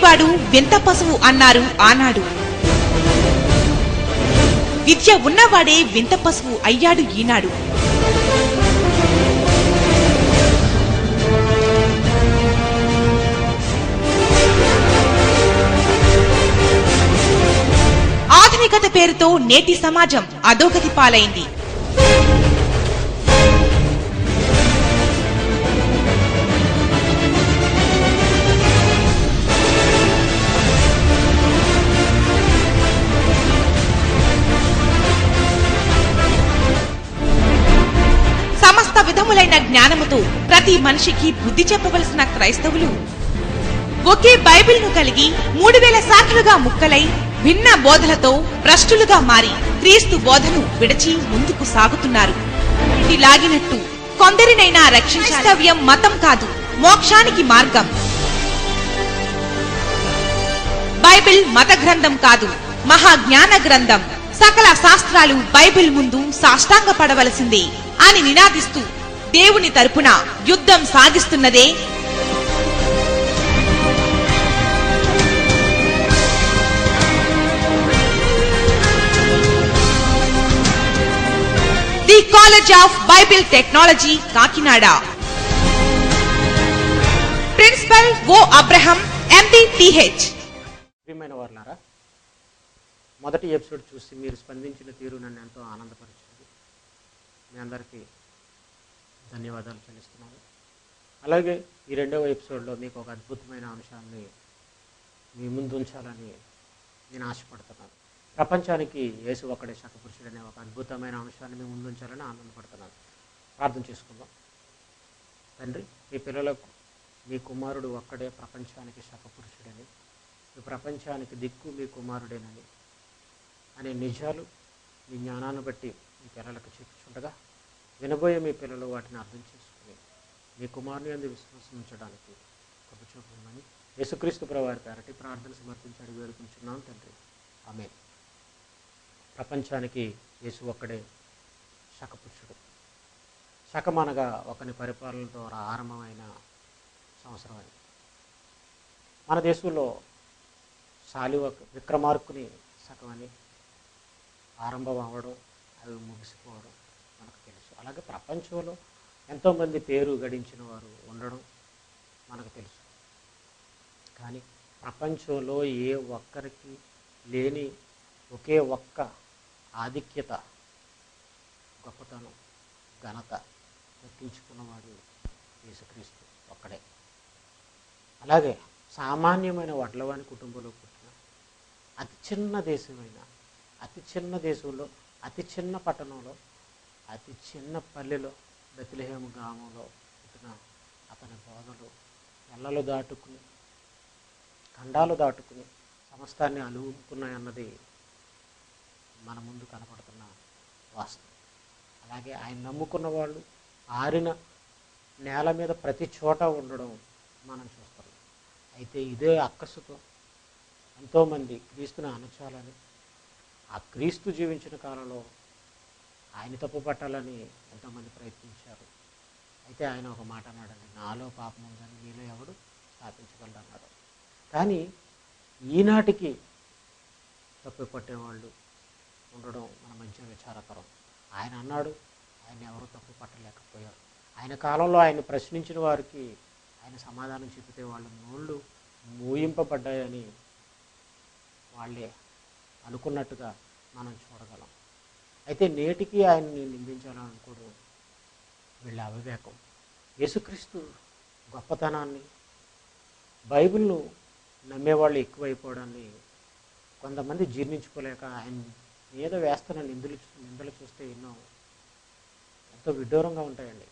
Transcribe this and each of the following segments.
లేనివాడు వింత పశువు అన్నారు ఆనాడు. విద్య ఉన్నవాడే వింత పశువు అయ్యాడు ఈనాడు. ఆధునికత పేరుతో నేటి సమాజం అధోగతి పాలైంది. సమస్త విధములైన జ్ఞానముతో ప్రతి మనిషికి బుద్ధి చెప్పవలసిన క్రైస్తవులు ఒకే బైబిల్ను కలిగి 3000 శాఖలుగా ముక్కలై భిన్న బోధలతో భ్రష్టులుగా మారి క్రీస్తు బోధను విడచి ముందుకు సాగుతున్నారు. లాగినట్టు కొందరినైనా రక్షించవ్యం మతం కాదు, మోక్షానికి మార్గం. బైబిల్ మత గ్రంథం కాదు, మహాజ్ఞాన గ్రంథం. సకల శాస్త్రాలు బైబిల్ ముందు సాష్టాంగ పడవలసిందే అని నినాదిస్తూ దేవుని తరపున యుద్ధం సాగిస్తున్నదే the college of Bible technology Kakinada. Principal O Abraham MD TH. ప్రియమైన వారులారా, మొదటి ఎపిసోడ్ చూసి మీరు స్పందించిన తీరు నన్ను ఎంతో ఆనందపరిచింది. మీ అందరికీ ధన్యవాదాలు చెల్లిస్తున్నాను. అలాగే ఈ రెండవ ఎపిసోడ్లో మీకు ఒక అద్భుతమైన అంశాన్ని మీ ముందు ఉంచాలని నేను ఆశపడుతున్నాను. ప్రపంచానికి యేసు ఒక్కడే శకపురుషుడనే ఒక అద్భుతమైన అంశాన్ని మీ ముందు ఉంచాలని ఆనందపడుతున్నాను. ప్రార్థన చేసుకుందాం. తండ్రి, మీ పిల్లలకు మీ కుమారుడు ఒక్కడే ప్రపంచానికి శకపురుషుడని, మీ ప్రపంచానికి దిక్కు మీ కుమారుడేనని అనే నిజాలు మీ జ్ఞానాన్ని బట్టి మీ పిల్లలకు చెప్పుచుండగా వినబోయే మీ పిల్లలు వాటిని అర్థం చేసుకుని మీ కుమారుని యందు విశ్వాసం ఉంచడానికి కృప చూపమని యేసుక్రీస్తు ప్రభువారి పేరటి ప్రార్థన సమర్పించి అడిగి వేడుకుంటున్నాను తండ్రి. ఆమేన్. ప్రపంచానికి యేసు ఒక్కడే శకపురుషుడు. శకమనగా ఒకని పరిపాలన ద్వారా ఆరంభమైన సంవత్సరం అని. మన దేశంలో విక్రమార్కుని శకమని ఆరంభం అవ్వడం, అవి ముగిసిపోవడం మనకు తెలుసు. అలాగే ప్రపంచంలో ఎంతోమంది పేరు గడించిన వారు ఉండడం మనకు తెలుసు. కానీ ప్రపంచంలో ఏ ఒక్కరికి లేని ఒకే ఒక్క ఆధిక్యత, గొప్పతనం, ఘనత దక్కించుకున్నవాడు యేసుక్రీస్తు ఒక్కడే. అలాగే సామాన్యమైన వడ్లవాని కుటుంబంలో పుట్టిన అతి చిన్న దేశమైన అతి చిన్న దేశంలో అతి చిన్న పట్టణంలో అతి చిన్న పల్లెలో బెత్లెహేము గ్రామంలో పుట్టిన అతని బోధలు ఎల్లలు దాటుకుని ఖండాలు దాటుకుని సమస్తాన్ని అలుముకున్నాయన్నది మన ముందు కనపడుతున్న వాస్తవం. అలాగే ఆయన నమ్ముకున్న వాళ్ళు ఆరిన నేల మీద ప్రతి చోట ఉండడం మనం చూస్తున్నాం. అయితే ఇదే అక్కసుతో ఎంతోమంది క్రీస్తుని అణచాలని, ఆ క్రీస్తు జీవించిన కాలంలో ఆయన తప్పు పట్టాలని ఎంతోమంది ప్రయత్నించారు. అయితే ఆయన ఒక మాట అన్నాడండి, నాలో పాపం ఉందని మీలో ఎవడు స్థాపించగలడు అన్నాడు. కానీ ఈనాటికి తప్పు పట్టేవాళ్ళు ఉండడం మన మంచి విచారకరం. ఆయన అన్నాడు, ఆయన ఎవరు తప్పు పట్టలేకపోయారు. ఆయన కాలంలో ఆయన ప్రశ్నించిన వారికి ఆయన సమాధానం చెబితే వాళ్ళ నోళ్ళు మూయింపబడ్డాయని వాళ్ళే అనుకున్నట్టుగా మనం చూడగలం. అయితే నేటికి ఆయన్ని నిందించాలనుకోవడం వీళ్ళ అవివేకం. యేసుక్రీస్తు గొప్పతనాన్ని, బైబిల్ను నమ్మేవాళ్ళు ఎక్కువైపోవడాన్ని కొంతమంది జీర్ణించుకోలేక ఆయన మీద వేస్తున్న నిందలు చూస్తే ఎంతో విడ్డూరంగా ఉంటాయండి.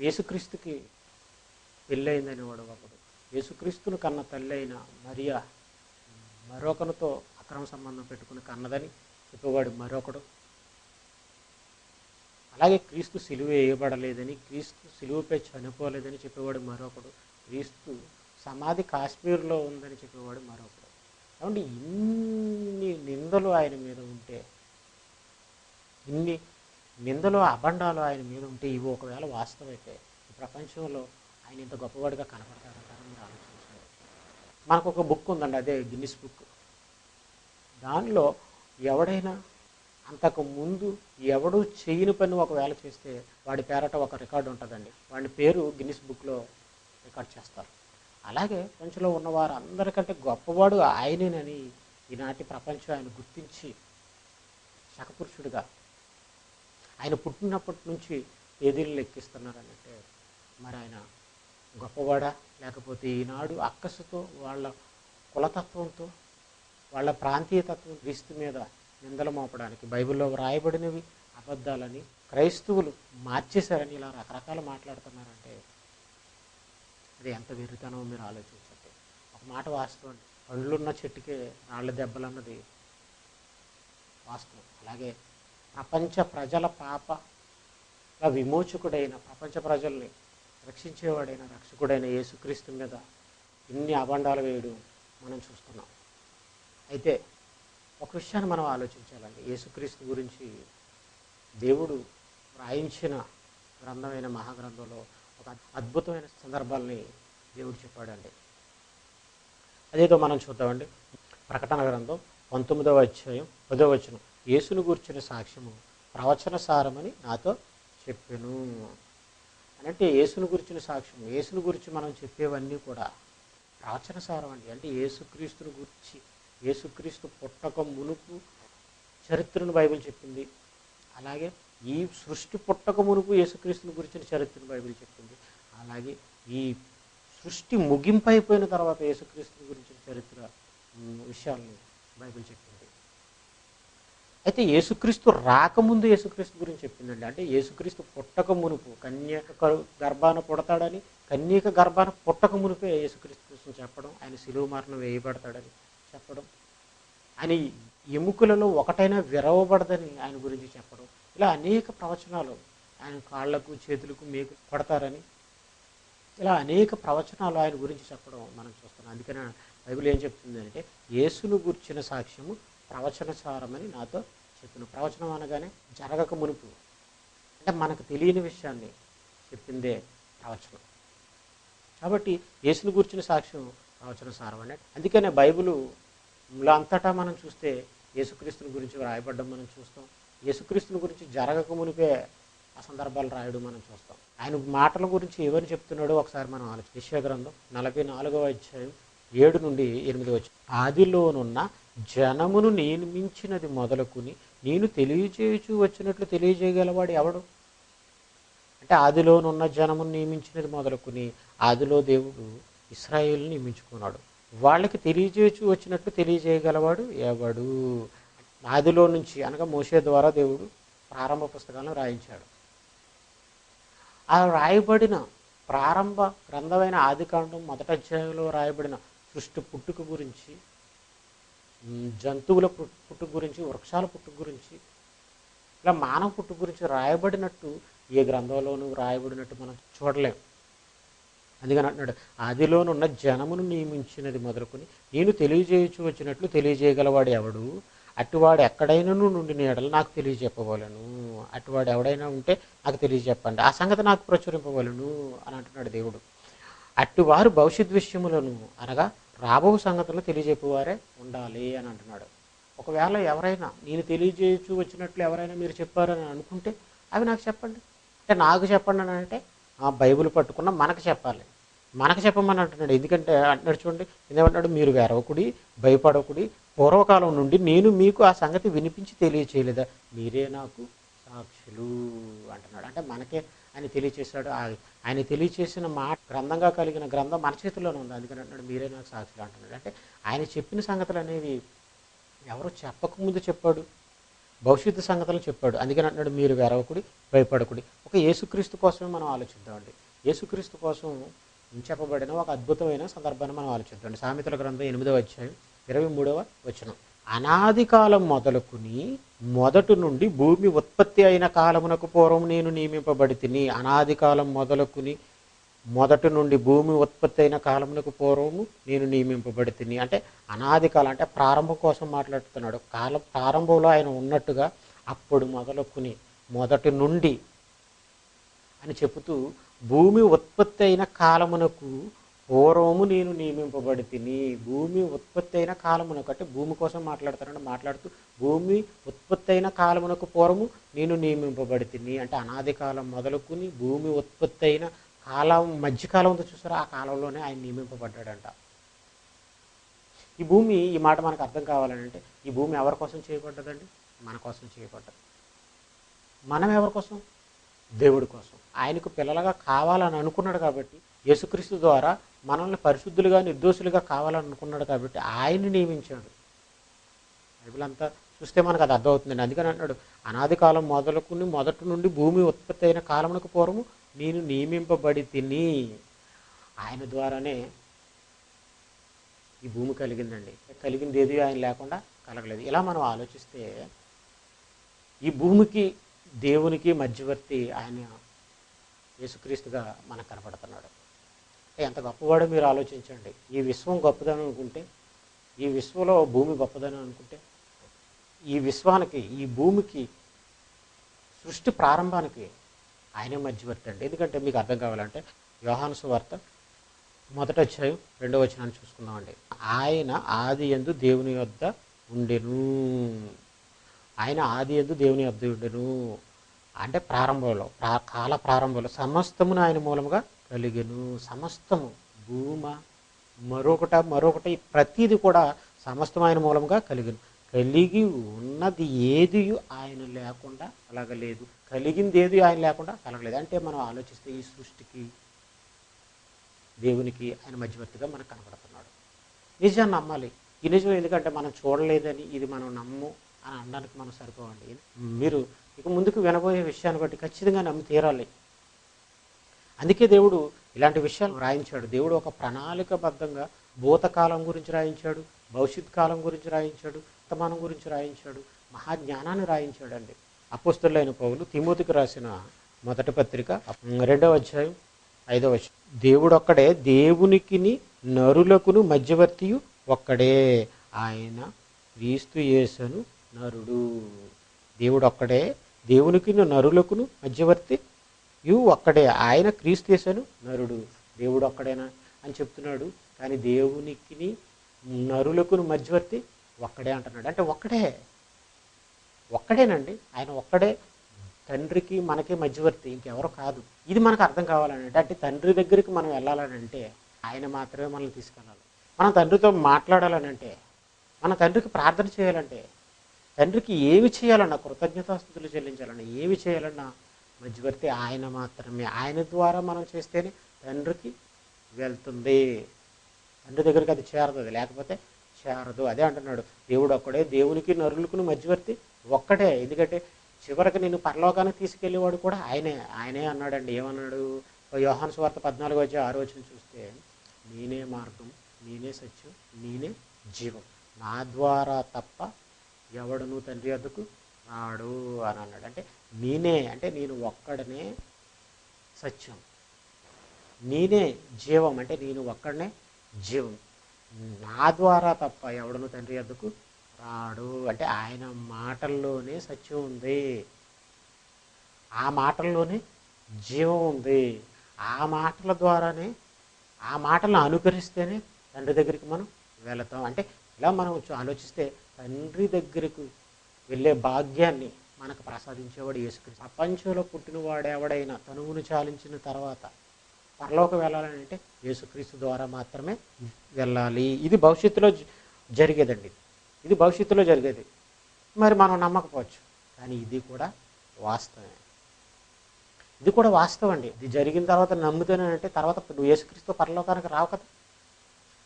యేసుక్రీస్తుకి పెళ్ళయిందని వాడు ఒకడు, యేసుక్రీస్తును కన్న తల్లి అయిన మరియా మరొకరితో అక్రమ సంబంధం పెట్టుకుని కన్నదని చెప్పేవాడు మరొకడు. అలాగే క్రీస్తు సిలువ వేయబడలేదని, క్రీస్తు సిలువపై చనిపోలేదని చెప్పేవాడు మరొకడు. క్రీస్తు సమాధి కాశ్మీర్లో ఉందని చెప్పేవాడు మరొకడు. కాబట్టి ఇన్ని నిందలు ఆయన మీద ఉంటే, ఇన్ని నిందలు అబండాలు ఆయన మీద ఉంటే, ఇవి ఒకవేళ వాస్తవైతే ఈ ప్రపంచంలో ఆయన ఇంత గొప్పవాడిగా కనపడతారంటారని మీరు ఆలోచించండి. మనకు ఒక బుక్ ఉందండి, అదే గిన్నిస్ బుక్. దానిలో ఎవడైనా అంతకు ముందు ఎవడు చేయని పని ఒకవేళ చేస్తే వాడి పేరట ఒక రికార్డు ఉంటుందండి. వాడి పేరు గిన్నిస్ బుక్లో రికార్డ్ చేస్తారు. అలాగే ప్రపంచంలో ఉన్నవారు అందరికంటే గొప్పవాడు ఆయనేనని ఈనాటి ప్రపంచం ఆయన గుర్తించి శకపురుషుడిగా ఆయన పుట్టినప్పటి నుంచి తేదీలు లెక్కిస్తున్నారని అంటే మరి ఆయన గొప్పవాడా, లేకపోతే ఈనాడు అక్కసుతో వాళ్ళ కులతత్వంతో వాళ్ళ ప్రాంతీయతత్వం క్రీస్తు మీద నిందలు మోపడానికి బైబిల్లో వ్రాయబడినవి అబద్ధాలని క్రైస్తవులు మార్చేశారని ఇలా రకరకాలు మాట్లాడుతున్నారంటే అది ఎంత వెర్రితనమో మీరు ఆలోచించండి. ఒక మాట వాస్తవం, పండ్లున్న చెట్టుకే రాళ్ళ దెబ్బలన్నది వాస్తవం. అలాగే ప్రపంచ ప్రజల పాప విమోచకుడైన, ప్రపంచ ప్రజల్ని రక్షించేవాడైన, రక్షకుడైన యేసుక్రీస్తు మీద ఇన్ని అబండాలు వేయడం మనం చూస్తున్నాం. అయితే ఒక విషయాన్ని మనం ఆలోచించాలండి. యేసుక్రీస్తు గురించి దేవుడు రాయించిన గ్రంథమైన మహాగ్రంథంలో ఒక అద్భుతమైన సందర్భాల్ని దేవుడు చెప్పాడండి. అదేదో మనం చూద్దామండి. ప్రకటన గ్రంథం 19వ అధ్యాయం 10వ వచనం, యేసును గూర్చిన సాక్ష్యము ప్రవచన సారమని నాతో చెప్పెను. అంటే యేసును గురించిన సాక్ష్యం, యేసును గురించి మనం చెప్పేవన్నీ కూడా ప్రవచన సారం అండి. అంటే యేసుక్రీస్తుని గురించి, యేసుక్రీస్తు పుట్టక మునుపు చరిత్రను బైబిల్ చెప్పింది. అలాగే ఈ సృష్టి పుట్టక మునుపు యేసుక్రీస్తుని గురించిన చరిత్రను బైబిల్ చెప్పింది. అలాగే ఈ సృష్టి ముగింపు అయిపోయిన తర్వాత యేసుక్రీస్తుని గురించిన చరిత్ర విషయాలను బైబిల్ చెప్పింది. అయితే యేసుక్రీస్తు రాకముందు యేసుక్రీస్తు గురించి చెప్పిందండి. అంటే యేసుక్రీస్తు పుట్టక మునుపు, కన్యక గర్భాన పుడతాడని, కన్యక గర్భాన పుట్టక మునుపే యేసుక్రీస్తు చెప్పడం, ఆయన శిలువ మరణం వేయబడతాడని చెప్పడం, ఆయన ఎముకలలో ఒకటైనా విరవబడదని ఆయన గురించి చెప్పడం, ఇలా అనేక ప్రవచనాలు, ఆయన కాళ్లకు చేతులకు మేకు కొడతారని, ఇలా అనేక ప్రవచనాలు ఆయన గురించి చెప్పడం మనం చూస్తున్నాం. అందుకని బైబిల్ ఏం చెప్తుంది అంటే యేసును గూర్చిన సాక్ష్యము ప్రవచన సారమని నాతో చెప్పిన. ప్రవచనం అనగానే జరగక మునుపు, అంటే మనకు తెలియని విషయాన్ని చెప్పిందే ప్రవచనం. కాబట్టి యేసును గూర్చిన సాక్ష్యం ప్రవచన సారం అంటే. అందుకనే బైబిల్లో అంతటా మనం చూస్తే యేసుక్రీస్తుని గురించి రాయబడ్డం మనం చూస్తాం. యేసుక్రీస్తుని గురించి జరగక మునిపే ఆ సందర్భాలు రాయడం మనం చూస్తాం. ఆయన మాటల గురించి ఎవరు చెప్తున్నాడో ఒకసారి మనం ఆలోచన. యెషయా గ్రంథం 44వ అధ్యాయం 7 నుండి 8 వచ్చి, ఆదిలోనున్న జనమును నియమించినది మొదలుకుని నేను తెలియజేయచూ వచ్చినట్లు తెలియజేయగలవాడు ఎవడు? అంటే ఆదిలోనున్న జనమును నియమించినది మొదలుకుని ఆదిలో దేవుడు ఇశ్రాయేలుని నియమించుకున్నాడు. వాళ్ళకి తెలియజేయచూ వచ్చినట్లు తెలియజేయగలవాడు ఎవడు? ఆదిలో నుంచి అనగా మోషే ద్వారా దేవుడు ప్రారంభ పుస్తకాలను రాయించాడు. ఆ రాయబడిన ప్రారంభ గ్రంథమైన ఆదికాండం 1వ అధ్యాయంలో రాయబడిన సృష్టి పుట్టుక గురించి, జంతువుల పుట్టుక గురించి, వృక్షాల పుట్టుక గురించి, ఇలా మానవ పుట్టుక గురించి రాయబడినట్టు ఏ గ్రంథంలోనూ రాయబడినట్టు మనం చూడలేం. అందుకని అంటున్నాడు, ఆదిలోనున్న జనమును నియమించినది మొదలుకొని నేను తెలియజేయచ్చు వచ్చినట్లు తెలియజేయగలవాడు ఎవడు? అటువాడు ఎక్కడైనాను నుండి నీడలు నాకు తెలియజెప్పవలను. అటువాడు ఎవడైనా ఉంటే నాకు తెలియజెప్పండి, ఆ సంగతి నాకు ప్రచురింపవలను అని అంటున్నాడు దేవుడు. అటువారు భవిష్యత్ విషయములను అనగా రాబో సంగతులను తెలియజెప్పేవారే ఉండాలి అని అంటున్నాడు. ఒకవేళ ఎవరైనా నేను తెలియజేయచ్చు వచ్చినట్లు ఎవరైనా మీరు చెప్పారని అనుకుంటే అవి నాకు చెప్పండి. అంటే నాకు చెప్పండి అని అంటే ఆ బైబిల్ పట్టుకున్న మనకు చెప్పాలి, మనకు చెప్పమని అంటున్నాడు. ఎందుకంటే అంటున్నాడు చూడండి, ఏమంటున్నాడు, మీరు వెరవకుడి, భయపడకుడి, పూర్వకాలం నుండి నేను మీకు ఆ సంగతి వినిపించి తెలియచేయలేదా, మీరే నాకు సాక్షులు అంటున్నాడు. అంటే మనకే ఆయన తెలియచేశాడు. ఆయన తెలియచేసిన మాట గ్రంథంగా కలిగిన గ్రంథం మన చేతిలోనే ఉంది. అందుకని అంటున్నాడు మీరే నాకు సాక్షులు అంటున్నాడు. అంటే ఆయన చెప్పిన సంగతులు అనేవి ఎవరు చెప్పకముందు చెప్పాడు, భవిష్యత్తు సంగతులు చెప్పాడు. అందుకని అంటున్నాడు మీరు వెరవకుడి, భయపడకుడి. ఒక యేసుక్రీస్తు కోసమే మనం ఆలోచిద్దామండి. యేసుక్రీస్తు కోసం చెప్పబడిన ఒక అద్భుతమైన సందర్భాన్ని మనం ఆలోచిద్దాం. సామెతల గ్రంథం 8వ అధ్యాయం 23వ వచనం, అనాది కాలం మొదలుకుని మొదటి నుండి భూమి ఉత్పత్తి అయిన కాలమునకు పూర్వం నేను నియమింపబడి తిని. అనాది కాలం మొదలుకుని మొదటి నుండి భూమి ఉత్పత్తి అయిన కాలమునకు పూర్వము నేను నియమింపబడి తిని. అంటే అనాది కాలం అంటే ప్రారంభం కోసం మాట్లాడుతున్నాడు. కాలం ప్రారంభంలో ఆయన ఉన్నట్టుగా అప్పుడు మొదలుకుని మొదటి నుండి అని చెబుతూ భూమి ఉత్పత్తి అయిన కాలమునకు పూర్వము నేను నియమింపబడి తిని. భూమి ఉత్పత్తి అయిన కాలమునకు, అంటే భూమి కోసం మాట్లాడుతూ భూమి ఉత్పత్తి అయిన కాలమునకు పూర్వము నేను నియమింపబడి తిని, అంటే అనాది కాలం మొదలుకుని భూమి ఉత్పత్తి అయిన కాలం, మధ్యకాలం ఉందో చూసారా, ఆ కాలంలోనే ఆయన నియమింపబడ్డాడంట. ఈ భూమి, ఈ మాట మనకు అర్థం కావాలంటే, ఈ భూమి ఎవరి కోసం చేయబడ్డదండి? మన కోసం చేయబడ్డది. మనం ఎవరి కోసం? దేవుడి కోసం. ఆయనకు పిల్లలుగా కావాలని అనుకున్నాడు కాబట్టి, యేసుక్రీస్తు ద్వారా మనల్ని పరిశుద్ధులుగా, నిర్దోషులుగా కావాలని అనుకున్నాడు కాబట్టి ఆయన్ని నియమించాడు. బైబిల్ అంతా చూస్తే మనకు అది అర్థమవుతుందండి. అందుకని అంటున్నాడు, అనాది కాలం మొదలుకుని మొదటి నుండి భూమి ఉత్పత్తి అయిన కాలమునకు పూర్వము నేను నియమింపబడి తిని. ఆయన ద్వారానే ఈ భూమి కలిగిందండి. కలిగింది ఏది ఆయన లేకుండా కలగలేదు. ఇలా మనం ఆలోచిస్తే ఈ భూమికి దేవునికి మధ్యవర్తి ఆయన యేసుక్రీస్తుగా మనకు కనపడుతున్నాడు. ఎంత గొప్పవాడో మీరు ఆలోచించండి. ఈ విశ్వం గొప్పదని అనుకుంటే, ఈ విశ్వంలో భూమి గొప్పదని అనుకుంటే, ఈ విశ్వానికి, ఈ భూమికి, సృష్టి ప్రారంభానికి ఆయనే మధ్యవర్తి అండి. ఎందుకంటే మీకు అర్థం కావాలంటే యోహాను సువార్త 1వ అధ్యాయం 2వ వచనాన్ని చూసుకుందామండి. ఆయన ఆది యందు దేవుని యొద్ద ఉండెను. ఆయన ఆది యందు దేవుని యొద్ద ఉండెను అంటే ప్రారంభంలో, కాల ప్రారంభంలో సమస్తమును ఆయన మూలముగా కలిగెను. సమస్తము, భూమ, మరొకటి ప్రతిది కూడా సమస్తం ఆయన మూలముగా కలిగెను. కలిగి ఉన్నది ఏది ఆయన లేకుండా కలగలేదు. కలిగింది ఏది ఆయన లేకుండా కలగలేదు. అంటే మనం ఆలోచిస్తే ఈ సృష్టికి, దేవునికి ఆయన మధ్యవర్తిగా మనకు కనపడుతున్నాడు. నిజాన్ని నమ్మాలి. ఈ నిజం ఎందుకంటే మనం చూడలేదని, ఇది మనం నమ్ము అని అనడానికి మనం సరిపోవండి. మీరు ఇక ముందుకు వినబోయే విషయాన్ని బట్టి ఖచ్చితంగా నమ్మి తీరాలి. అందుకే దేవుడు ఇలాంటి విషయాలు రాయించాడు. దేవుడు ఒక ప్రణాళికబద్ధంగా భూతకాలం గురించి రాయించాడు, భవిష్యత్ కాలం గురించి రాయించాడు, వర్తమానం గురించి రాయించాడు, మహాజ్ఞానాన్ని రాయించాడండి. అపోస్తలుడైన పౌలు తిమోతికి రాసిన మొదటి పత్రిక 2వ అధ్యాయం 5వ వచనం, దేవుడు ఒక్కడే, దేవునికిని నరులకును మధ్యవర్తియు ఒక్కడే, ఆయన క్రీస్తు యేసును నరుడు. దేవుడు ఒక్కడే, దేవునికి నరులకును మధ్యవర్తి ఒక్కడే, ఆయన క్రీస్తు యేసును నరుడు. దేవుడు ఒక్కడేనా అని చెప్తున్నాడు, కానీ దేవునికి నరులకును మధ్యవర్తి ఒక్కడే అంటున్నాడు. అంటే ఒక్కడేనండి. ఆయన ఒక్కడే తండ్రికి మనకి మధ్యవర్తి, ఇంకెవరో కాదు. ఇది మనకు అర్థం కావాలని అంటే తండ్రి దగ్గరికి మనం వెళ్ళాలని అంటే ఆయన మాత్రమే మనల్ని తీసుకెళ్ళాలి. మనం తండ్రితో మాట్లాడాలని అంటే, మన తండ్రికి ప్రార్థన చేయాలంటే, తండ్రికి ఏమి చేయాలన్నా, కృతజ్ఞతాస్తుతులు చెల్లించాలన్నా, ఏమి చేయాలన్నా మధ్యవర్తి ఆయన మాత్రమే. ఆయన ద్వారా మనం చేస్తేనే తండ్రికి వెళ్తుంది. తండ్రి దగ్గరికి అది చేరదు, లేకపోతే చేరదు. అదే అంటున్నాడు, దేవుడు ఒక్కడే, దేవునికి నరులకు మధ్యవర్తి ఒక్కడే. ఎందుకంటే చివరికి నేను పరలోకానికి తీసుకెళ్ళేవాడు కూడా ఆయనే అన్నాడండి. ఏమన్నాడు? యోహాను సువార్త 14వ అధ్యాయం 6వ వచనం చూస్తే, నేనే మార్గం, నేనే సత్యం, నేనే జీవం, నా ద్వారా తప్ప ఎవడును తండ్రి వద్దకు రాడు అని అన్నాడు. అంటే నేనే, అంటే నేను ఒక్కడనే సత్యం, నేనే జీవం, అంటే నేను ఒక్కడనే జీవం, నా ద్వారా తప్ప ఎవడును తండ్రి వద్దకు రాడు. అంటే ఆయన మాటల్లోనే సత్యం ఉంది, ఆ మాటల్లోనే జీవం ఉంది. ఆ మాటల ద్వారానే, ఆ మాటలను అనుకరిస్తేనే తండ్రి దగ్గరికి మనం వెళతాం. అంటే ఇలా మనం ఆలోచిస్తే తండ్రి దగ్గరకు వెళ్ళే భాగ్యాన్ని మనకు ప్రసాదించేవాడు యేసుక్రీస్తు. ప్రపంచంలో పుట్టినవాడు ఎవడైనా తనువును చాలించిన తర్వాత పరలోకం వెళ్ళాలని అంటే యేసుక్రీస్తు ద్వారా మాత్రమే వెళ్ళాలి. ఇది భవిష్యత్తులో జరిగేదండి, ఇది భవిష్యత్తులో జరిగేది. మరి మనం నమ్మకపోవచ్చు, కానీ ఇది కూడా వాస్తవమే. ఇది కూడా వాస్తవం అండి. ఇది జరిగిన తర్వాత నమ్ముతానంటే తర్వాత నువ్వు యేసుక్రీస్తు పరలోకానికి రావు కదా.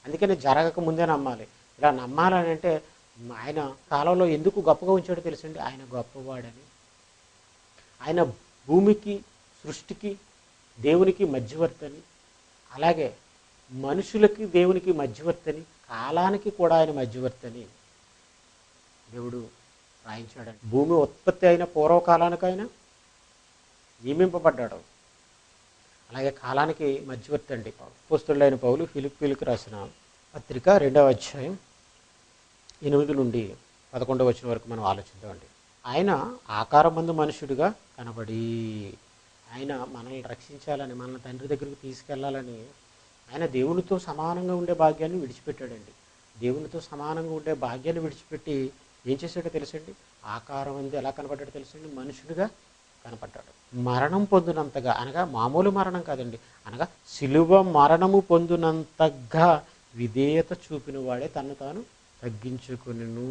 అందుకని జరగక ముందే నమ్మాలి. ఇలా నమ్మాలని అంటే ఆయన కాలంలో ఎందుకు గొప్పగా ఉంచాడో తెలుసండి. ఆయన గొప్పవాడని, ఆయన భూమికి, సృష్టికి, దేవునికి మధ్యవర్తని, అలాగే మనుషులకి దేవునికి మధ్యవర్తని, కాలానికి కూడా ఆయన మధ్యవర్తని దేవుడు రాయించాడండి. భూమి ఉత్పత్తి అయిన పూర్వకాలానికైనా నియమింపబడ్డాడు. అలాగే కాలానికి మధ్యవర్తి అండి. అపోస్తలుడైన పౌలు ఫిలిప్పీయులకు రాసిన పత్రిక 2వ అధ్యాయం 8 నుండి 11వ వచనం వరకు మనం ఆలోచిద్దామండి. ఆయన ఆకారమందు మనుషుడిగా కనబడి, ఆయన మనల్ని రక్షించాలని, మనల్ని తండ్రి దగ్గరికి తీసుకెళ్లాలని ఆయన దేవునితో సమానంగా ఉండే భాగ్యాన్ని విడిచిపెట్టాడండి. దేవునితో సమానంగా ఉండే భాగ్యాన్ని విడిచిపెట్టి ఏం చేశాడో తెలుసండి? ఆకారం అంది ఎలా కనపడ్డాడో తెలుసండి? మనుషుడిగా కనపడ్డాడు. మరణం పొందినంతగా, అనగా మామూలు మరణం కాదండి, అనగా సిలువ మరణము పొందినంతగా విధేయత చూపిన వాడే తను తాను తగ్గించుకునిను.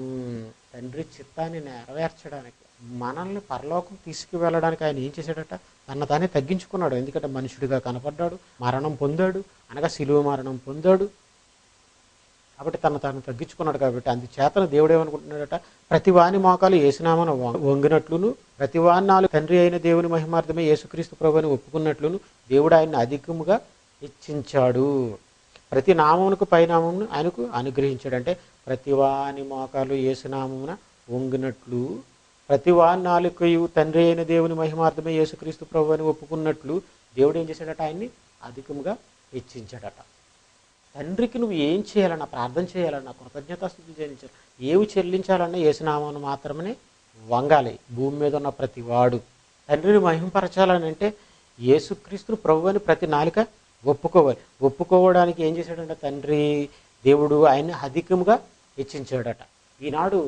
తండ్రి చిత్తాన్ని నెరవేర్చడానికి, మనల్ని పరలోకం తీసుకువెళ్ళడానికి ఆయన ఏం చేశాడట? తన తానే తగ్గించుకున్నాడు. ఎందుకంటే మనుషుడిగా కనపడ్డాడు, మరణం పొందాడు, అనగా సిలువ మరణం పొందాడు. కాబట్టి తను తాను తగ్గించుకున్నాడు. కాబట్టి అందుచేతన దేవుడు ఏమనుకుంటున్నాడట? ప్రతివాని మోకాలు యేసునామన వంగినట్లును, ప్రతివాని నాలుగు తండ్రి అయిన దేవుని మహిమార్థమే యేసుక్రీస్తు ప్రభువుని ఒప్పుకున్నట్లును దేవుడు ఆయన్ని అధికముగా హెచ్చించాడు. ప్రతి నామమునకు పైనామమును ఆయనకు అనుగ్రహించాడు. అంటే ప్రతివాని మోకాలు యేసునామమున వంగినట్లు, ప్రతివాని నాలుకయు తండ్రి అయిన దేవుని మహిమార్థమే యేసుక్రీస్తు ప్రభువుని ఒప్పుకున్నట్లు దేవుడు ఏం చేశాడట? ఆయన్ని అధికముగా హెచ్చించాడట. తండ్రికి నువ్వు ఏం చేయాలన్నా, ప్రార్థన చేయాలన్నా, కృతజ్ఞతాస్తుతి చెల్లించాలి, ఏవి చెల్లించాలన్నా యేసునామమును మాత్రమే వంగాలి. భూమి మీద ఉన్న ప్రతి వాడు తండ్రిని మహింపరచాలని అంటే యేసుక్రీస్తును ప్రభు అని ప్రతి నాలుక ఒప్పుకోవాలి. ఒప్పుకోవడానికి ఏం చేశాడంటే తండ్రి దేవుడు ఆయన్ని అధికముగా హెచ్చించాడట. ఈనాడు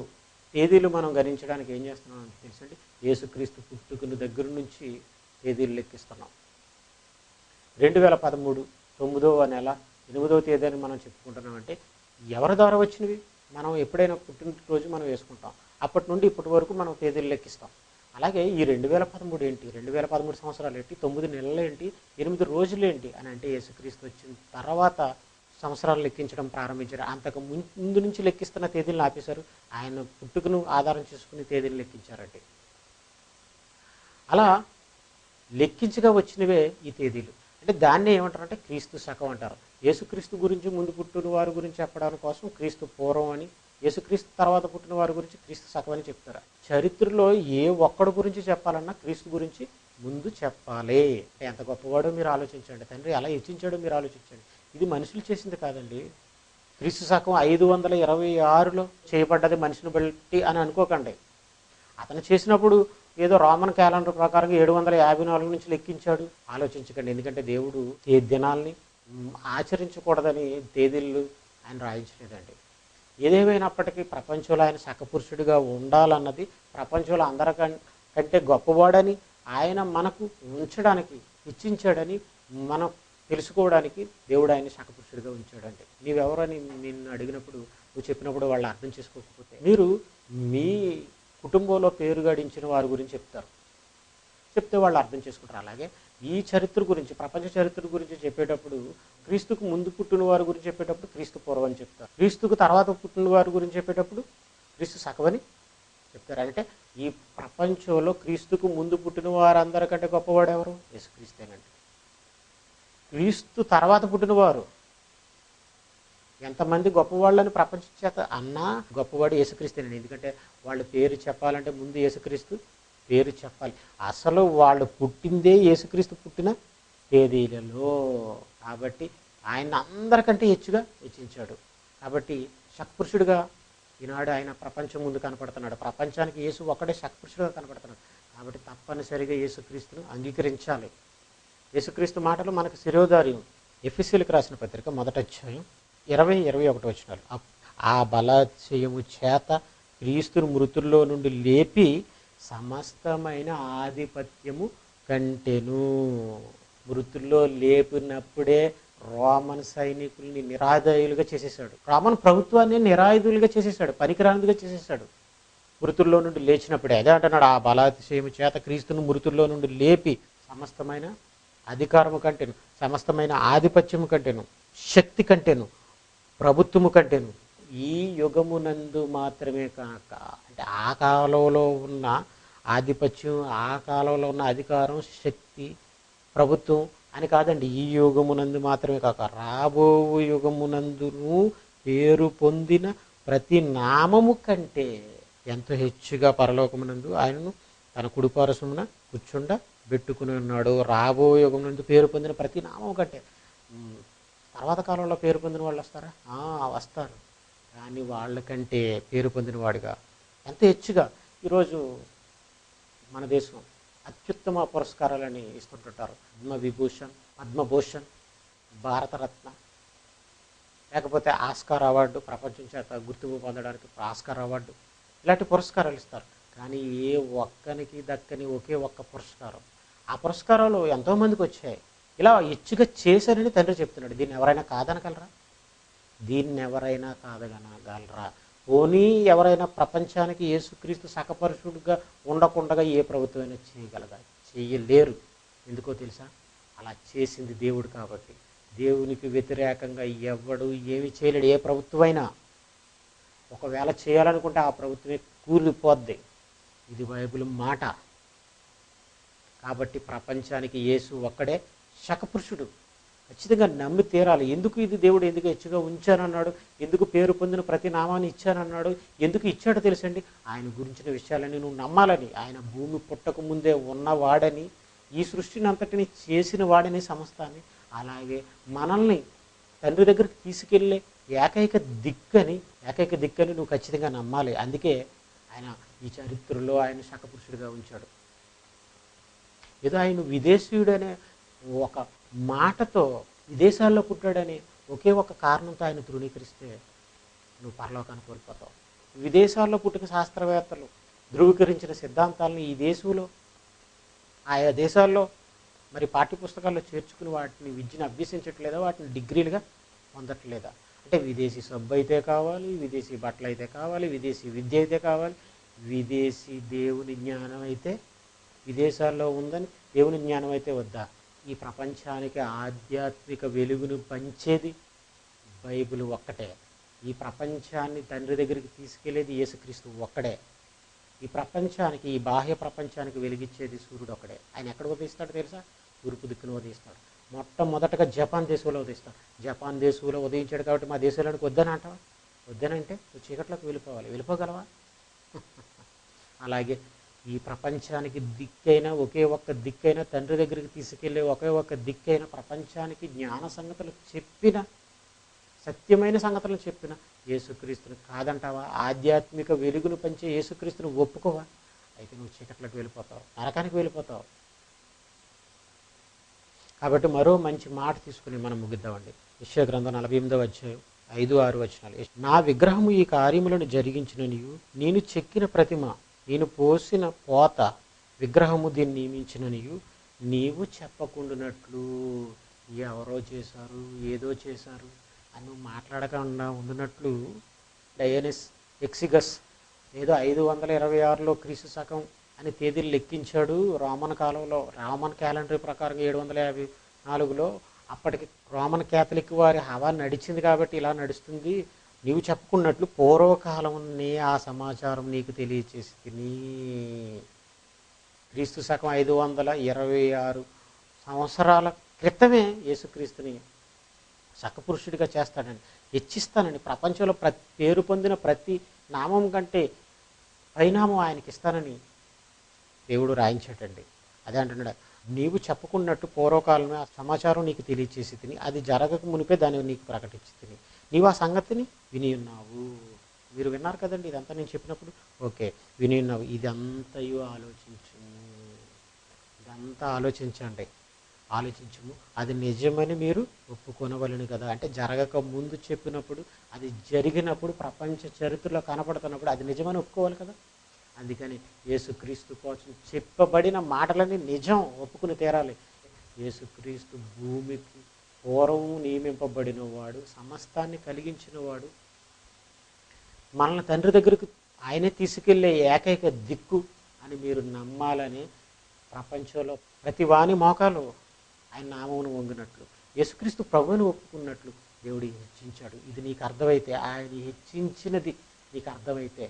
తేదీలు మనం గణించడానికి ఏం చేస్తున్నాం అంటే తెలుసండి? యేసుక్రీస్తు పుట్టుకుని దగ్గర నుంచి తేదీలు లెక్కిస్తున్నాం. 2013 9వ నెల 8వ తేదీ అని మనం చెప్పుకుంటున్నామంటే ఎవరి ద్వారా వచ్చినవి? మనం ఎప్పుడైనా పుట్టినరోజు మనం వేసుకుంటాం. అప్పటి నుండి ఇప్పటి వరకు మనం తేదీలు లెక్కిస్తాం. అలాగే ఈ 2013 ఏంటి, 2013 సంవత్సరాలు ఏంటి, 9 నెలలు ఏంటి, 8 రోజులు ఏంటి అని అంటే యేసుక్రీస్తు వచ్చిన తర్వాత సంవత్సరాలు లెక్కించడం ప్రారంభించారు. అంతకు ముందు నుంచి లెక్కిస్తున్న తేదీలను ఆపేశారు. ఆయన పుట్టుకను ఆధారం చేసుకుని తేదీలు లెక్కించారండి. అలా లెక్కించగా వచ్చినవే ఈ తేదీలు. అంటే దాన్నే ఏమంటారంటే క్రీస్తు శకం అంటారు. యేసుక్రీస్తు గురించి ముందు పుట్టిన వారి గురించి చెప్పడానికి కోసం క్రీస్తు పూర్వం అని, యేసుక్రీస్తు తర్వాత పుట్టిన వారి గురించి క్రీస్తు శకం అని చెప్తారు. చరిత్రలో ఏ ఒక్కడి గురించి చెప్పాలన్నా క్రీస్తు గురించి ముందు చెప్పాలి. ఎంత గొప్పవాడో మీరు ఆలోచించండి. తండ్రి ఎలా హెచ్చించాడో మీరు ఆలోచించండి. ఇది మనుషులు చేసింది కాదండి. క్రీస్తు శకం 526లో చేయబడ్డది మనిషిని బట్టి అని అనుకోకండి. అతను చేసినప్పుడు ఏదో రోమన్ క్యాలెండర్ ప్రకారంగా 754 నుంచి లెక్కించాడు. ఆలోచించకండి. ఎందుకంటే దేవుడు ఏ దినాల్ని ఆచరించకూడదని తేదీలు ఆయన రాయించలేదండి. ఏదేమైనప్పటికీ ప్రపంచంలో ఆయన శకపురుషుడిగా ఉండాలన్నది, ప్రపంచంలో అందరికంటే గొప్పవాడని ఆయన మనకు ఉంచడానికి హెచ్చించాడని మనం తెలుసుకోవడానికి దేవుడు ఆయన శకపురుషుడిగా ఉంచాడండి. నీవెవరని నిన్ను అడిగినప్పుడు, నువ్వు చెప్పినప్పుడు వాళ్ళు అర్థం చేసుకోకపోతే, మీరు మీ కుటుంబంలో పేరు గడించిన వారి గురించి చెప్తే వాళ్ళు అర్థం చేసుకుంటారు. అలాగే ఈ చరిత్ర గురించి, ప్రపంచ చరిత్ర గురించి చెప్పేటప్పుడు క్రీస్తుకు ముందు పుట్టిన వారి గురించి చెప్పేటప్పుడు క్రీస్తు పూర్వం అని చెప్తారు. క్రీస్తుకు తర్వాత పుట్టిన వారి గురించి చెప్పేటప్పుడు క్రీస్తు శకమని చెప్తారు. అంటే ఈ ప్రపంచంలో క్రీస్తుకు ముందు పుట్టిన వారందరికంటే గొప్పవాడు ఎవరు? యేసుక్రీస్తేనండి. క్రీస్తు తర్వాత పుట్టినవారు ఎంతమంది గొప్పవాళ్ళని ప్రపంచం చేత అన్నా గొప్పవాడు యేసుక్రీస్తేనండి. ఎందుకంటే వాళ్ళ పేరు చెప్పాలంటే ముందు యేసుక్రీస్తు పేరు చెప్పాలి. అసలు వాళ్ళు పుట్టిందే యేసుక్రీస్తు పుట్టిన తేదీలలో. కాబట్టి ఆయన అందరికంటే హెచ్చుగా హెచ్చించాడు. కాబట్టి శక్పురుషుడిగా ఈనాడు ఆయన ప్రపంచం ముందు కనపడుతున్నాడు. ప్రపంచానికి యేసు ఒక్కడే శక్పురుషుడిగా కనపడుతున్నాడు. కాబట్టి తప్పనిసరిగా యేసుక్రీస్తును అంగీకరించాలి. యేసుక్రీస్తు మాటలు మనకు శిరోధార్యం. ఎఫెసీయులకు రాసిన పత్రిక 1వ అధ్యాయం 20-21 వచనాలు. ఆ బలాత్యము చేత క్రీస్తును మృతుల్లో నుండి లేపి సమస్తమైన ఆధిపత్యము కంటెను. మృతుల్లో లేపినప్పుడే రోమన్ సైనికుల్ని నిరాయుధులుగా చేసేసాడు. రోమన్ ప్రభుత్వాన్ని నిరాయుధులుగా చేసేసాడు, పనికిరానిదిగా చేసేసాడు మృతుల్లో నుండి లేచినప్పుడే. అదే అంటున్నాడు, ఆ బలాతిశయము చేత క్రీస్తును మృతుల్లో నుండి లేపి సమస్తమైన అధికారము కంటేను, సమస్తమైన ఆధిపత్యము కంటేను, శక్తి కంటేను, ప్రభుత్వము కంటేను ఈ యుగమునందు మాత్రమే కాక, అంటే ఆ కాలంలో ఉన్న ఆధిపత్యం, ఆ కాలంలో ఉన్న అధికారం, శక్తి, ప్రభుత్వం అని కాదండి, ఈ యుగమునందు మాత్రమే కాక రాబో యుగమునందును పేరు పొందిన ప్రతి నామము కంటే ఎంతో హెచ్చుగా పరలోకమునందు ఆయనను తన కుడిపార్శ్వమున కూర్చుండ పెట్టుకుని ఉన్నాడు. రాబో యుగమునందు పేరు పొందిన ప్రతి నామము కంటే. తర్వాత కాలంలో పేరు పొందిన వాళ్ళు వస్తారా? వస్తారు. కానీ వాళ్ళకంటే పేరు పొందిన వాడిగా ఎంత హెచ్చుగా ఈరోజు మన దేశం అత్యుత్తమ పురస్కారాలని ఇస్తుంటుంటారు. పద్మవిభూషణ్, పద్మభూషణ్, భారతరత్న, లేకపోతే ఆస్కార్ అవార్డు, ప్రపంచం చేత గుర్తింపు పొందడానికి ఆస్కార్ అవార్డు, ఇలాంటి పురస్కారాలు ఇస్తారు. కానీ ఏ ఒక్కనికి దక్కని ఒకే ఒక్క పురస్కారం. ఆ పురస్కారాలు ఎంతోమందికి వచ్చాయి. ఇలా ఇచ్చిగా చేశారని తండ్రి చెప్తున్నాడు. దీన్ని ఎవరైనా కాదనగలరా? దీన్ని ఎవరైనా కాదనగలరా? పోనీ ఎవరైనా ప్రపంచానికి యేసుక్రీస్తు సకపరుషుడుగా ఉండకుండా ఏ ప్రభుత్వమైనా చేయగలదా? చేయలేరు. ఎందుకో తెలుసా? అలా చేసింది దేవుడు కాబట్టి. దేవునికి వ్యతిరేకంగా ఎవడు ఏమి చేయలేడు. ఏ ప్రభుత్వమైనా ఒకవేళ చేయాలనుకుంటే ఆ ప్రభుత్వమే కూలిపోద్ది. ఇది బైబిల్ మాట. కాబట్టి ప్రపంచానికి యేసు ఒక్కడే శకపురుషుడు. ఖచ్చితంగా నమ్మి తీరాలి. ఎందుకు ఇది దేవుడు ఎందుకు హెచ్చుగా ఉంచానన్నాడు, ఎందుకు పేరు పొందిన ప్రతి నామాన్ని ఇచ్చానన్నాడు, ఎందుకు ఇచ్చాడో తెలుసండి? ఆయన గురించిన విషయాలని నువ్వు నమ్మాలని. ఆయన భూమి పుట్టక ముందే ఉన్నవాడని, ఈ సృష్టిని అంతటిని చేసిన వాడని, సమస్తాన్ని. అలాగే మనల్ని తండ్రి దగ్గరికి తీసుకెళ్ళే ఏకైక దిక్కని నువ్వు ఖచ్చితంగా నమ్మాలి. అందుకే ఆయన ఈ చరిత్రలో ఆయన శకపురుషుడిగా ఉంచాడు. ఏదో ఆయన విదేశీయుడనే ఒక మాటతో విదేశాల్లో పుట్టాడని ఒకే ఒక కారణంతో ఆయన తృణీకరిస్తే నువ్వు పరలోకానికి కోల్పోతావు. విదేశాల్లో పుట్టిన శాస్త్రవేత్తలు ధృవీకరించిన సిద్ధాంతాలను ఈ దేశంలో ఆయా దేశాల్లో మరి పాఠ్యపుస్తకాల్లో చేర్చుకుని వాటిని విద్యను అభ్యసించట్లేదా, వాటిని డిగ్రీలుగా పొందట్లేదా? అంటే విదేశీ సబ్బు అయితే కావాలి, విదేశీ బట్టలు అయితే కావాలి, విదేశీ విద్య అయితే కావాలి, విదేశీ దేవుని జ్ఞానం అయితే విదేశాల్లో ఉందని దేవుని జ్ఞానం అయితే వద్దా? ఈ ప్రపంచానికి ఆధ్యాత్మిక వెలుగును పంచేది బైబిల్ ఒక్కటే. ఈ ప్రపంచాన్ని తండ్రి దగ్గరికి తీసుకెళ్లేది యేసుక్రీస్తు ఒక్కడే. ఈ ప్రపంచానికి, ఈ బాహ్య ప్రపంచానికి వెలిగించేది సూర్యుడు ఒక్కడే. ఆయన ఎక్కడ ఉదయిస్తాడో తెలుసా? తూర్పు దిక్కును ఉదయిస్తాడు. మొట్టమొదటగా జపాన్ దేశంలో ఉదయిస్తాడు. జపాన్ దేశంలో ఉదయించాడు కాబట్టి మా దేశంలోనికి వద్దని అంటావా? వద్దనంటే నువ్వు చీకట్లోకి వెళ్ళిపోగలవా? అలాగే ఈ ప్రపంచానికి దిక్కైన ఒకే ఒక్క దిక్కైన తండ్రి దగ్గరికి తీసుకెళ్లే ఒకే ఒక్క దిక్కైన ప్రపంచానికి జ్ఞాన సంగతులు చెప్పిన, సత్యమైన సంగతులు చెప్పిన యేసుక్రీస్తుని కాదంటావా? ఆధ్యాత్మిక వెలుగును పంచే యేసుక్రీస్తుని ఒప్పుకోవా? అయితే నువ్వు చీకట్లోకి వెళ్ళిపోతావు, నరకానికి వెళ్ళిపోతావు. కాబట్టి మరో మంచి మాట తీసుకుని మనం ముగిద్దామండి. యెషయా గ్రంథం 48వ అధ్యాయం 5-6 వచనాలు. నా విగ్రహము ఈ కార్యములను జరిగించిననియు, నేను చెక్కిన ప్రతిమ, నేను పోసిన పోత విగ్రహము దీన్ని నియమించిననియు నీవు చెప్పకుండానట్లు. ఎవరో చేశారు, ఏదో చేశారు అని నువ్వు మాట్లాడకుండా ఉండినట్లు డయోనిస్ ఎక్సిగస్ ఏదో 526లో క్రీస్తు శకం అని తేదీలు లెక్కించాడు రోమన్ కాలంలో. రోమన్ క్యాలెండర్ ప్రకారం 754లో అప్పటికి రోమన్ క్యాథలిక్ వారి హవా నడిచింది కాబట్టి ఇలా నడుస్తుంది. నీవు చెప్పుకున్నట్లు పూర్వకాలంనే ఆ సమాచారం నీకు తెలియచేసి తిని. క్రీస్తు శకం 526 సంవత్సరాల క్రితమే యేసుక్రీస్తుని శకపురుషుడిగా చేస్తాడని, హెచ్చిస్తానని, ప్రపంచంలో పేరు పొందిన ప్రతి నామం కంటే పరిణామం ఆయనకి ఇస్తానని దేవుడు రాయించాడండి. అదే అంటున్నాడు, నీవు చెప్పుకున్నట్టు పూర్వకాలమే ఆ సమాచారం నీకు తెలియచేసి తిని, అది జరగక మునిపే దాన్ని నీకు ప్రకటించి తిని, నీవు ఆ సంగతిని విని ఉన్నావు. మీరు విన్నారు కదండి ఇదంతా నేను చెప్పినప్పుడు? ఓకే, విని ఉన్నావు. ఇదంతయు ఆలోచించండి, ఆలోచించము. అది నిజమని మీరు ఒప్పుకొనవలను కదా. అంటే జరగక ముందు చెప్పినప్పుడు, అది జరిగినప్పుడు, ప్రపంచ చరిత్రలో కనపడుతున్నప్పుడు అది నిజమని ఒప్పుకోవాలి కదా. అందుకని యేసుక్రీస్తు కోసం చెప్పబడిన మాటలని నిజం ఒప్పుకుని తీరాలి. యేసుక్రీస్తు భూమికి పూర్వం నియమింపబడిన వాడు, సమస్తాన్ని కలిగించిన వాడు, మనల్ని తండ్రి దగ్గరకు ఆయనే తీసుకెళ్లే ఏకైక దిక్కు అని మీరు నమ్మాలని ప్రపంచంలో ప్రతి వాని మోకాలు ఆయన నామమును వంగినట్లు, యేసుక్రీస్తు ప్రభువుని ఒప్పుకున్నట్లు దేవుడు హెచ్చించాడు. ఇది నీకు అర్థమైతే, ఆయన హెచ్చించినది నీకు అర్థమైతే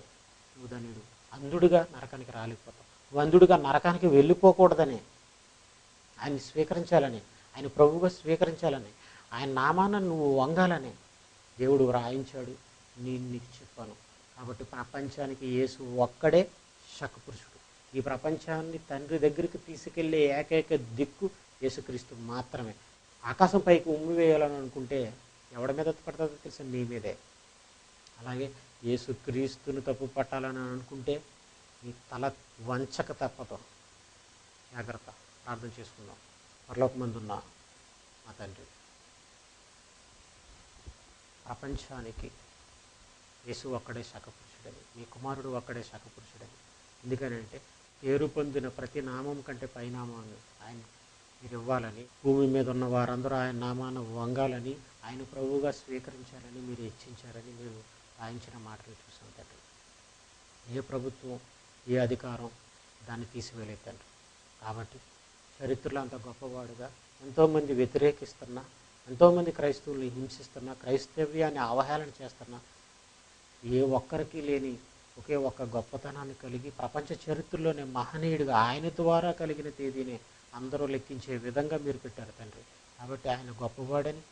నువ్వు ధన్యుడు. అంధుడిగా నరకానికి రాలేకపోతావు. నువ్వు అంధుడిగా నరకానికి వెళ్ళిపోకూడదని, ఆయన్ని స్వీకరించాలని, ఆయన ప్రభువుగా స్వీకరించాలని, ఆయన నామాన్ని నువ్వు వంగాలని దేవుడు వ్రాయించాడు. నేను నీకు చెప్పాను. కాబట్టి ప్రపంచానికి యేసు ఒక్కడే శకపురుషుడు. ఈ ప్రపంచాన్ని తండ్రి దగ్గరికి తీసుకెళ్లే ఏకైక దిక్కు యేసుక్రీస్తు మాత్రమే. ఆకాశం పైకి ఉమ్మి వేయాలని అనుకుంటే ఎవడి మీద పడుతుందో తెలుసా? నీ మీదే. అలాగే యేసుక్రీస్తుని తప్పు పట్టాలని అనుకుంటే నీ తల వంచక తప్పదు. జాగ్రత్త. ప్రార్థన చేసుకుందాం. పరలోకమందున్న మా తండ్రి, ప్రపంచానికి యేసు ఒక్కడే శకపురుషుడని, మీ కుమారుడు ఒక్కడే శకపురుషుడని. ఎందుకనంటే పేరు పొందిన ప్రతి నామం కంటే పైనామాన్ని ఆయన మీరు ఇవ్వాలని, భూమి మీద ఉన్న వారందరూ ఆయన నామాన్ని వంగాలని, ఆయన ప్రభువుగా స్వీకరించాలని మీరు హెచ్చించారని మేము రాయించిన మాటలు చూసాం తండ్రి. ఏ ప్రభుత్వం, ఏ అధికారం దాన్ని తీసివేయలేదు తండ్రి. కాబట్టి చరిత్రలో అంత గొప్పవాడుగా ఎంతోమంది వ్యతిరేకిస్తున్నా, ఎంతోమంది క్రైస్తవుల్ని హింసిస్తున్నా, క్రైస్తవ్యాన్ని అవహేళన చేస్తున్నా, ఏ ఒక్కరికి లేని ఒకే ఒక్క గొప్పతనాన్ని కలిగి ప్రపంచ చరిత్రలోనే మహనీయుడిగా ఆయన ద్వారా కలిగిన తేదీని అందరూ లెక్కించే విధంగా మీరు పెట్టారు తండ్రి. కాబట్టి ఆయన గొప్పవాడని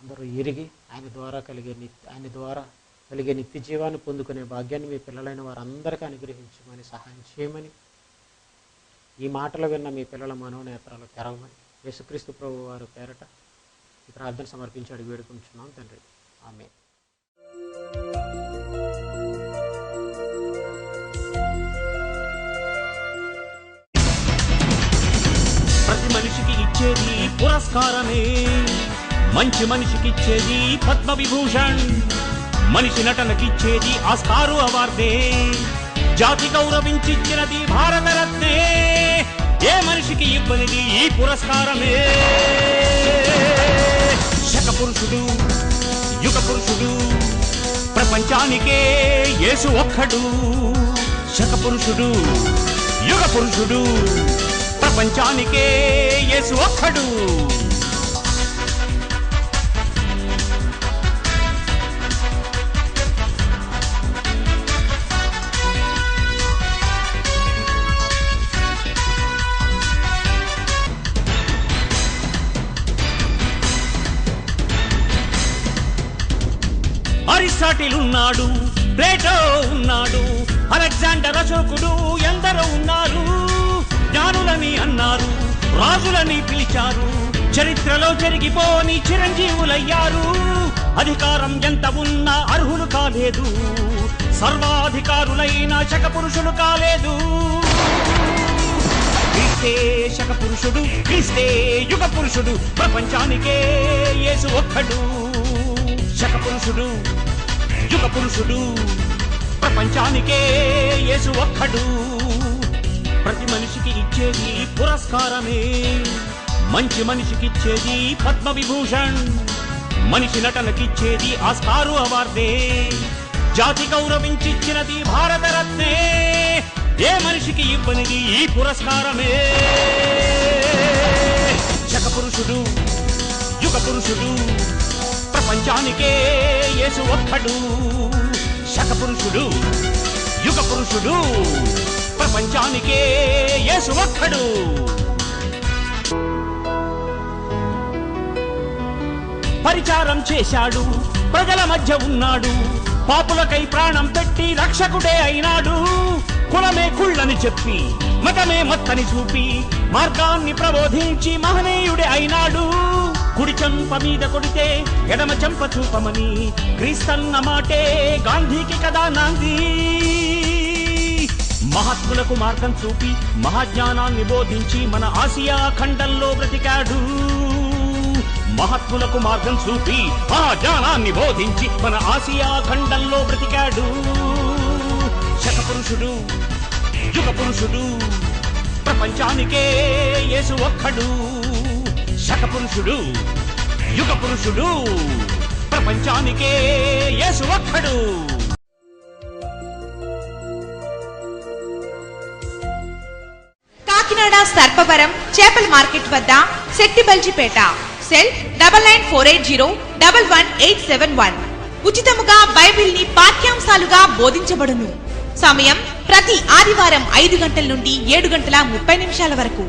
అందరూ ఎరిగి ఆయన ద్వారా కలిగే నిత్య జీవాన్ని పొందుకునే భాగ్యాన్ని మీ పిల్లలైన వారందరికీ అనుగ్రహించమని, సహాయం చేయమని, ఈ మాటలు విన్న మీ పిల్లల మనోనేత్రాలు తెరవమని యేసుక్రీస్తు ప్రభు వారి పేరట ఈ ప్రార్థన సమర్పించి అడిగి వేడుకుంటున్నాం తండ్రి. ఆమేన్. ప్రతి మనిషికి ఇచ్చేది పురస్కారమే, మంచి మనిషికి ఇచ్చేది పద్మ విభూషణ్, మనిషి నటనకిచ్చేది ఆస్కారు అవార్డే, జాతి గౌరవించిచ్చినది భారతరత్నే, ఏ మనిషికి ఇవ్వనిది ఈ పురస్కారమే. శకపురుషుడు, యుగ పురుషుడు, ప్రపంచానికే యేసు ఒక్కడు. శకపురుషుడు, యుగ పురుషుడు, ప్రపంచానికే యేసు ఒక్కడు. అరిస్టాటిల్ ఉన్నాడు, ప్లేటో ఉన్నాడు, అలెగ్జాండర్ అశోకుడు, ఎందరో ఉన్నారు. జ్ఞానులని అన్నారు, రాజులని పిలిచారు, చరిత్రలో జరిగిపోని చిరంజీవులయ్యారు. అధికారం ఎంత ఉన్నా అర్హులు కాలేదు, సర్వాధికారులైన శకపురుషులు కాలేదు. క్రీస్తే శకపురుషుడు, క్రీస్తే యుగ పురుషుడు, ప్రపంచానికే యేసు ఒక్కడు. శకపురుషుడు, యుగ పురుషుడు, ప్రపంచానికే యేసు ఒక్కడు. ప్రతి మనిషికి ఇచ్చేది పురస్కారమే, మంచి మనిషికిచ్చేది పద్మ విభూషణ్, మనిషి నటనకిచ్చేది ఆస్కారు అవార్డే, జాతి గౌరవించిచ్చినది భారతరత్నే, ఏ మనిషికి ఇవ్వనిది ఈ పురస్కారమే. శకపురుషుడు, యుగ పురుషుడు, ప్రపంచానికే యేసు ఒక్కడు. శకపురుషుడు, యుగ పురుషుడు, ప్రపంచానికే యేసు ఒక్కడు. పరిచారం చేశాడు, ప్రజల మధ్య ఉన్నాడు, పాపులకై ప్రాణం పెట్టి రక్షకుడే అయినాడు. కులమే కుళ్ళని చెప్పి, మతమే మత్తని చూపి, మార్గాన్ని ప్రబోధించి మహనీయుడే అయినాడు. కుడి చెంప మీద కొడితే ఎడమ చెంప చూపమని క్రీస్తన్న మాటే గాంధీకి కదా నాంది. మహాత్ములకు మార్గం చూపి మహాజ్ఞానాన్ని బోధించి మన ఆసియా ఖండంలో బ్రతికాడు. మహాత్ములకు మార్గం చూపి మహాజ్ఞానాన్ని బోధించి మన ఆసియా ఖండంలో బ్రతికాడు. శకపురుషుడు, యుగ పురుషుడు, ప్రపంచానికే యేసు ఒక్కడు. శకపురుషుడు, యుగ పురుషుడు, ప్రపంచానికే యేసు ఒక్కడు. కాకినాడ సర్పవరం చేపల మార్కెట్ వద్ద శెట్టిబల్జిపేట. సెల్ 9948011871. ఉచితముగా బైబిల్ ని పాఠ్యాంశాలుగా బోధించబడును. సమయం ప్రతి ఆదివారం 5 గంటల నుండి 7 గంటల 30 నిమిషాల వరకు.